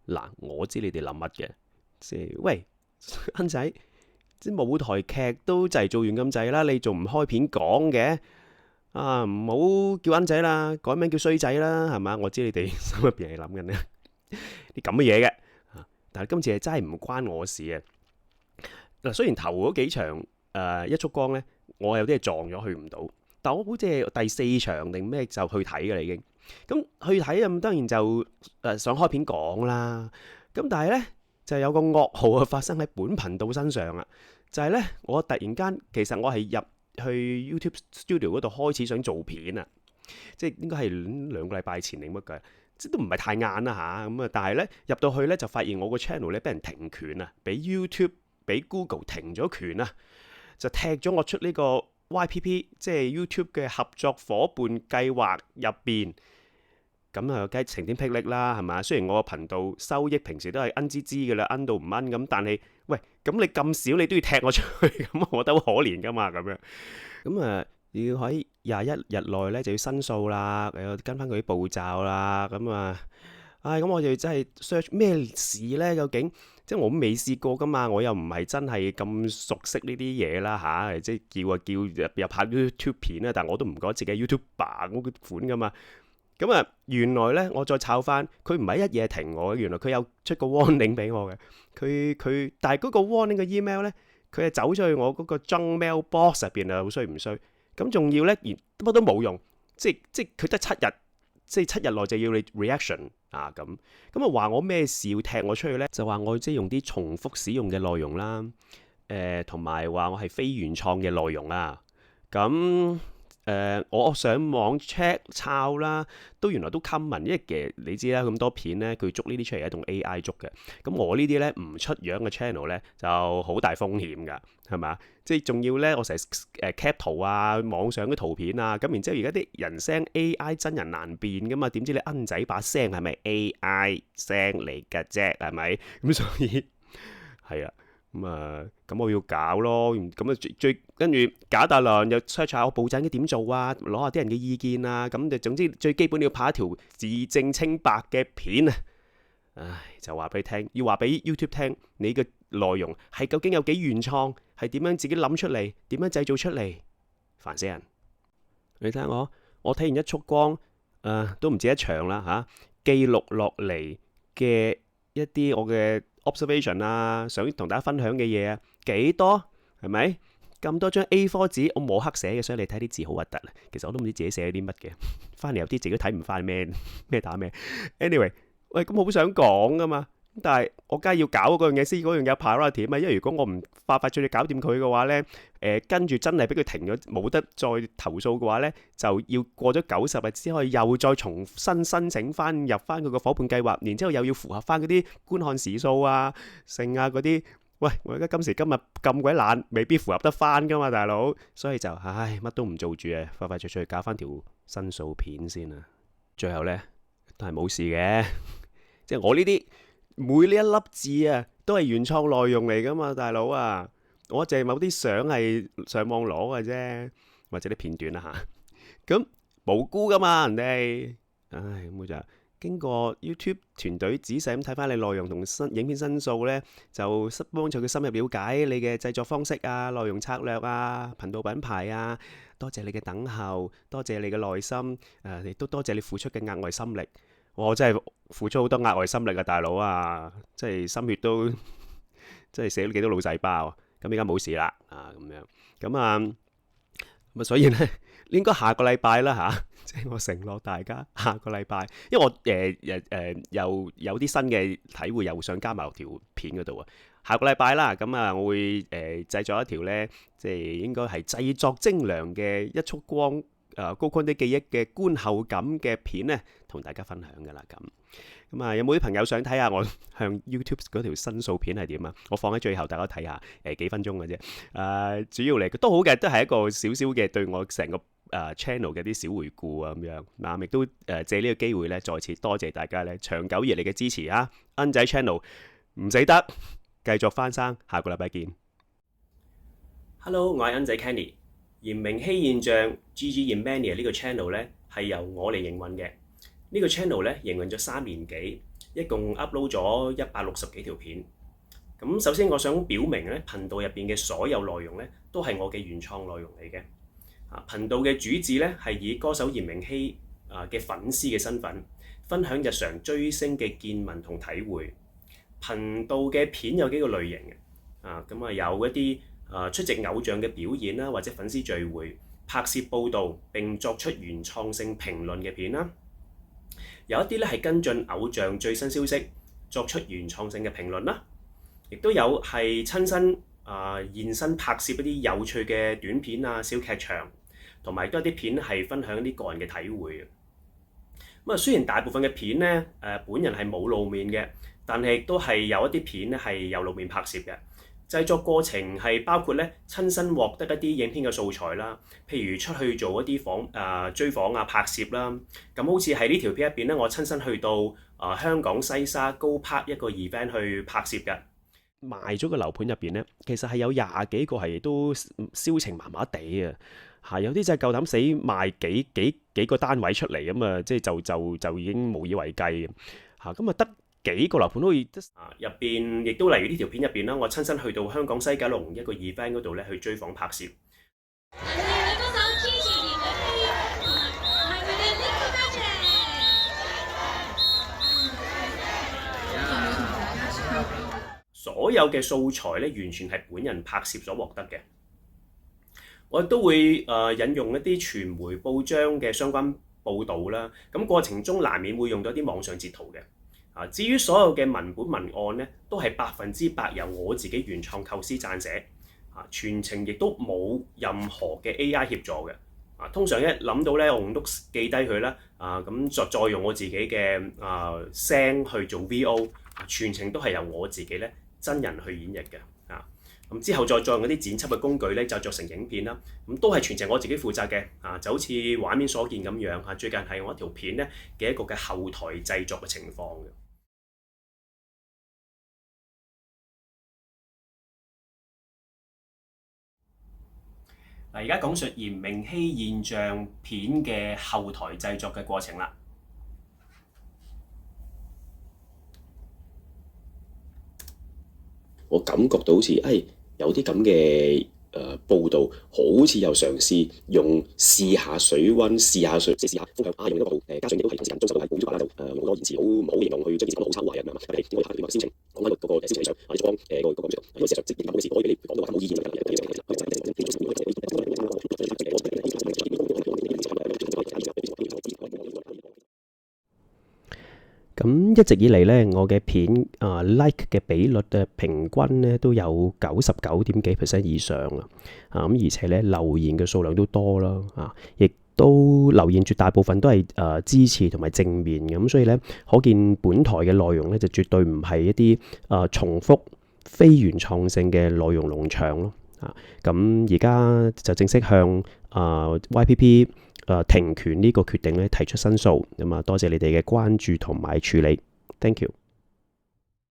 嗱，我知你哋諗乜嘅，即係喂，恩仔，即舞台劇都就係做完咁滯啦，你仲唔開片講嘅？啊，唔好叫恩仔啦，改名叫衰仔啦，係嘛？我知你哋心入邊係諗緊呢啲咁嘅嘢嘅，但係今次係真係唔關我事嘅。嗱，雖然頭嗰幾場一束光呢，我有啲係撞咗去唔到，但我好似係第四場定咩就去睇㗎啦已經。咁去睇咁當然就想開片講啦。咁但係呢，就有個噩耗啊發生喺本頻道身上啦，就係呢，我突然間其實我係入去 YouTube Studio 嗰度開始想做片啊，即係應該係兩個禮拜前定乜嘅，即都唔係太晏啦嚇咁啊！但係呢，入到去呢，就發現我個 channel 咧俾人停權啊，俾 YouTube 俾 Google 停咗權啊，就踢咗我出呢個 YPP，即係 YouTube 嘅合作伙伴計劃入邊。咁啊，梗係晴天霹靂啦，係嘛？雖然我個頻道收益平時都係奀滋滋嘅啦，奀到唔奀咁，但係喂，咁你咁少你都要踢我出去，咁我覺得好可憐噶嘛，咁樣。咁要喺21日內咧就要申訴啦，又要跟翻佢啲步驟啦，咁咁我就真係 search 咩事呢？究竟即係我都未試過噶嘛，我又唔係真係咁熟悉呢啲嘢啦嚇，即係叫啊叫又拍 YouTube 片啊，但我都唔覺得自己係 YouTuber 嗰個款噶嘛。咁原來呢，我再抄翻，佢唔係一夜停我嘅，原來佢有出個 warning 俾我嘅。但係嗰個 warning 嘅 email 呢，佢係走咗去我嗰個 junk mail box 入邊啊，好衰唔衰？咁仲要呢，乜都冇用，即佢得7日，即係7日內就要你 reaction 啊咁話我咩事要踢我出去呢？就話我即係用啲重複使用嘅內容啦，同埋話我係非原創嘅內容啊，咁。我上網 check 抄啦，都原來都 common，因為其實你知啦，咁多片呢，佢捉呢啲出嚟係用 AI 捉嘅。咁我呢啲呢，唔出樣嘅 channel 呢，就好大風險㗎，係嘛？即係仲要呢，我成日cap 圖啊，網上嘅圖片啊，咁然之後而家啲人聲 AI 真人難辨㗎嘛？點知你恩仔把聲係咪 AI 聲嚟㗎啫？係咪？咁所以係啊。咁我要搞咯，咁跟住搞大輪又 search 下我步驟應該點做啊，攞下啲人嘅意見啊，咁就總之最基本你要拍一條自證清白嘅片啊，就話俾你聽，要話俾 YouTube 聽，你嘅內容係究竟有幾原創，係點樣自己諗出嚟，點樣製造出嚟，煩死人！你睇下我睇完一束光，都唔止一場啦嚇，記錄落嚟嘅一啲我嘅 observation 啊，想同大家分享嘅嘢啊，幾多係咪？咁多張 A4 紙，我冇黑寫嘅，所以你睇啲字好核突啊。其實我都唔知自己寫咗啲乜嘅，翻嚟有啲自己都睇唔翻咩打咩。Anyway，喂，咁好想講噶嘛，但係我梗係要搞嗰樣嘢先，嗰樣有 priority 啊嘛。因為如果我唔快脆搞掂佢嘅話呢，跟住真係俾佢停咗，冇得再投訴嘅話呢，就要過咗90日之後又再重新申請翻入翻佢個伙伴計劃，然之後又要符合翻嗰啲觀看時數啊、剩啊嗰啲。喂，我而家今時今日咁鬼懶，未必符合得翻噶嘛，大佬。所以就乜都唔做住啊，快脆去搞翻條申訴片先啊。最後呢，都係冇事嘅，即係我呢啲每呢一粒字啊，都係原創內容嚟噶嘛，大佬啊。我淨係某啲相係上網攞嘅啫，或者啲片段啦嚇。咁無辜噶嘛，人哋。咁就經過 YouTube 團隊仔細咁睇翻你內容同影片申訴呢，就幫助佢深入了解你嘅製作方式啊、內容策略啊、頻道品牌啊。多謝你嘅等候，多謝你嘅耐心，亦都多謝你付出嘅額外心力。我真係付出好多額外心力啊，大佬啊，即係心血都即係死咗幾多腦細胞啊！咁而家冇事啦，咁樣咁所以呢，應該下個禮拜啦嚇，即係我承諾大家下個禮拜，因為我又有啲新嘅體會，又想加埋條片嗰度啊。下個禮拜啦，咁我會製作一條呢，即係應該係製作精良嘅一束光高坤啲記憶嘅觀後感嘅片呢，同大家分享噶啦咁。有冇啲朋友想睇下我向 YouTube 嗰條申訴片係點啊？我放喺最後，大家睇下，幾分鐘嘅啫。主要嚟都好嘅，都係一個少少嘅對我成個channel 嘅啲小回顧啊咁樣。亦都借呢個機會咧，再次多謝大家咧長久以嚟嘅支持啊！恩仔 channel 唔死得，繼續翻生，下個禮拜見。Hello， 我係恩仔 Kenny。嚴明熙現象 GG Emmanuel 呢個 channel 咧係由我嚟營運嘅。呢個 channel 咧營運咗3年幾，一共 upload 咗160幾條片。咁首先我想表明咧，頻道入邊嘅所有內容咧都係我嘅原創內容嚟嘅。頻道嘅主旨咧係以歌手炎明熹嘅粉絲嘅身份，分享日常追星嘅見聞同體會。頻道嘅片有幾個類型嘅，咁有一啲出席偶像嘅表演啦，或者粉絲聚會拍攝報導並作出原創性評論嘅片啦。有一啲咧係跟進偶像最新消息，作出原創性嘅評論啦。亦都有係親身現身拍攝一啲有趣嘅短片啊、小劇場，同埋都有啲片係分享一啲個人嘅體會嘅。咁雖然大部分嘅片咧本人係冇露面嘅，但係亦都係有一啲片咧係有露面拍攝嘅。製作過程係包括咧親身獲得一啲影片嘅素材啦，譬如出去做一啲追訪啊、拍攝啦。咁好似喺呢條片入邊咧，我親身去到香港西沙高 Park 一個 event 去拍攝嘅。賣咗個樓盤入邊咧，其實係有20幾個係都銷情麻麻地啊，有啲真係夠膽死賣幾個單位出嚟咁啊，即係就已經無以為繼嚇。咁得幾個樓盤可以入邊，亦都例如呢條片入邊啦，我親身去到香港西九龍一個 event 嗰度咧去追訪拍攝。所有嘅素材咧，完全係本人拍攝所獲得嘅。我亦都會引用一啲傳媒報章嘅相關報導啦。咁過程中難免會用到啲網上截圖嘅。至於所有嘅文本文案咧，都係100%由我自己原創構思撰寫。全程亦都冇任何嘅 AI 協助嘅。通常一諗到咧，我都記低佢啦。咁再用我自己嘅聲去做 VO。全程都係由我自己咧真人去演繹嘅。咁之後再用嗰啲剪輯嘅工具咧，就做成影片啦。咁都係全程我自己負責嘅。就好似畫面所見咁樣。最近係我一條片咧嘅一個嘅後台製作嘅情況嘅。而家講述炎明熹現象片嘅後台製作嘅過程啦。我感覺到好似有啲咁嘅報導，好似又嘗試用試下水溫、試下風向用一個度加上亦都係同時間中收到係報紙話啦，就用個言辭好唔好形容去將件事講到好臭壞啊咁樣嘛。係我哋拍片話銷情，講緊嗰個銷情上，或者講個講因為事實上即係咁嘅事，我可以俾你講到話冇意見嘅。咁一直以嚟咧，我嘅片like 嘅比率平均咧都有99.幾% 以上咁而且咧留言嘅數量都多啦亦都留言絕大部分都係支持同埋正面嘅。咁所以咧，可見本台嘅內容咧就絕對唔係一啲重複非原創性嘅內容農場咯。咁而家就正式向YPP停權呢個決定咧提出申訴。咁多謝你哋嘅關注同埋處理。Thank you。